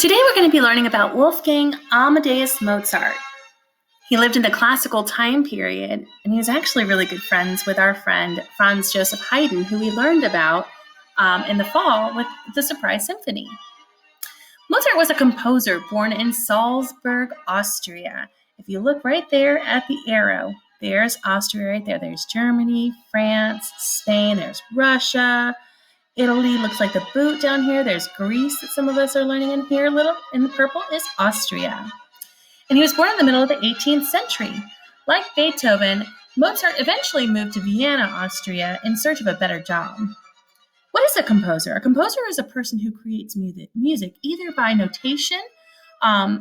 Today we're going to be learning about Wolfgang Amadeus Mozart. He lived in the classical time period, and he was actually really good friends with our friend Franz Joseph Haydn, who we learned about in the fall with the Surprise Symphony. Mozart was a composer born in Salzburg, Austria. If you look right there at the arrow, there's Austria right there. There's Germany, France, Spain, there's Russia, Italy looks like the boot down here. There's Greece that some of us are learning in here a little. In the purple is Austria. And he was born in the middle of the 18th century. Like Beethoven, Mozart eventually moved to Vienna, Austria in search of a better job. What is a composer? A composer is a person who creates music either by notation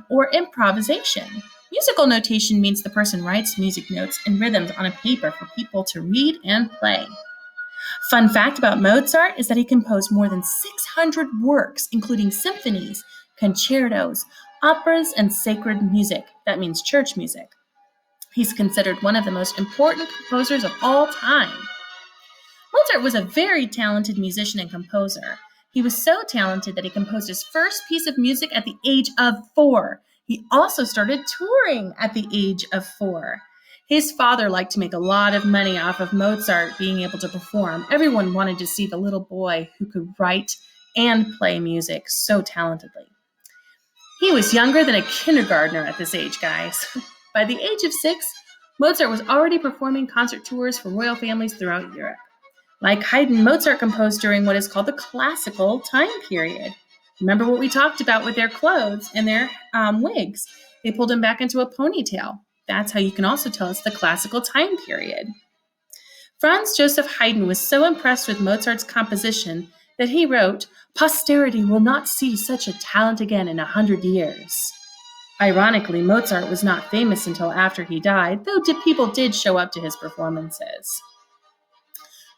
or improvisation. Musical notation means the person writes music notes and rhythms on a paper for people to read and play. Fun fact about Mozart is that he composed more than 600 works, including symphonies, concertos, operas, and sacred music. That means church music. He's considered one of the most important composers of all time. Mozart was a very talented musician and composer. He was so talented that he composed his first piece of music at the age of 4. He also started touring at the age of 4. His father liked to make a lot of money off of Mozart being able to perform. Everyone wanted to see the little boy who could write and play music so talentedly. He was younger than a kindergartner at this age, guys. By the age of 6, Mozart was already performing concert tours for royal families throughout Europe. Like Haydn, Mozart composed during what is called the classical time period. Remember what we talked about with their clothes and their wigs. They pulled him back into a ponytail. That's how you can also tell it's the classical time period. Franz Joseph Haydn was so impressed with Mozart's composition that he wrote, "Posterity will not see such a talent again in 100 years. Ironically, Mozart was not famous until after he died, though people did show up to his performances.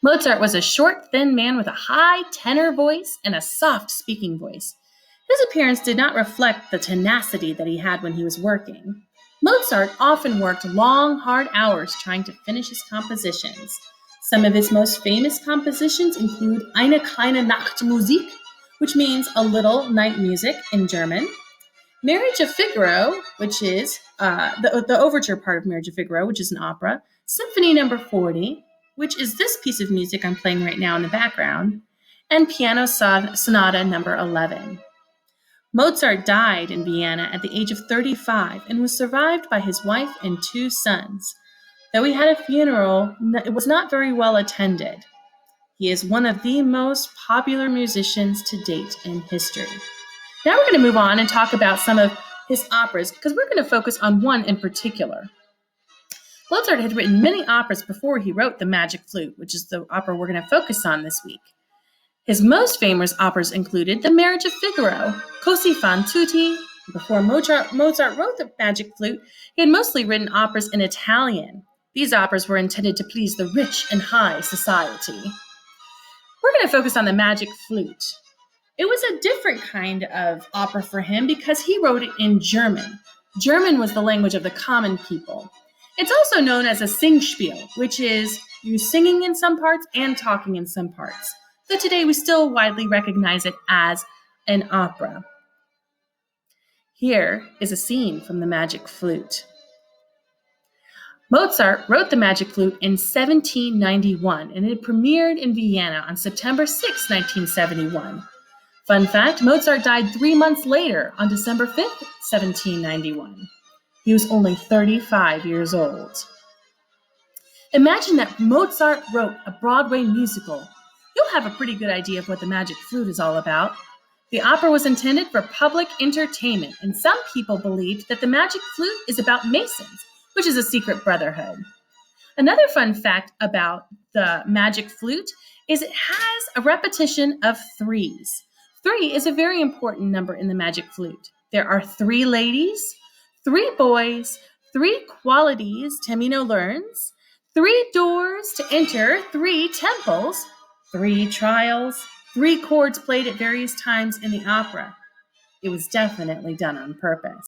Mozart was a short, thin man with a high tenor voice and a soft speaking voice. His appearance did not reflect the tenacity that he had when he was working. Mozart often worked long, hard hours trying to finish his compositions. Some of his most famous compositions include Eine kleine Nachtmusik, which means a little night music in German, Marriage of Figaro, which is the overture part of Marriage of Figaro, which is an opera, Symphony No. 40, which is this piece of music I'm playing right now in the background, and Piano Sonata No. 11. Mozart died in Vienna at the age of 35 and was survived by his wife and 2 sons. Though he had a funeral, it was not very well attended. He is one of the most popular musicians to date in history. Now we're going to move on and talk about some of his operas because we're going to focus on one in particular. Mozart had written many operas before he wrote the Magic Flute, which is the opera we're going to focus on this week. His most famous operas included The Marriage of Figaro, Così fan tutti. Before Mozart wrote the Magic Flute, he had mostly written operas in Italian. These operas were intended to please the rich and high society. We're going to focus on the Magic Flute. It was a different kind of opera for him because he wrote it in German. German was the language of the common people. It's also known as a Singspiel, which is you singing in some parts and talking in some parts. So today we still widely recognize it as an opera. Here is a scene from the Magic Flute. Mozart wrote the Magic Flute in 1791, and it premiered in Vienna on September 6, 1971. Fun fact, Mozart died 3 months later on December 5, 1791. He was only 35 years old. Imagine that Mozart wrote a Broadway musical. You'll have a pretty good idea of what the Magic Flute is all about. The opera was intended for public entertainment, and some people believed that the Magic Flute is about Masons, which is a secret brotherhood. Another fun fact about the Magic Flute is it has a repetition of 3s. 3 is a very important number in the Magic Flute. There are 3 ladies, 3 boys, 3 qualities Tamino learns, 3 doors to enter, 3 temples, 3 trials, 3 chords played at various times in the opera. It was definitely done on purpose.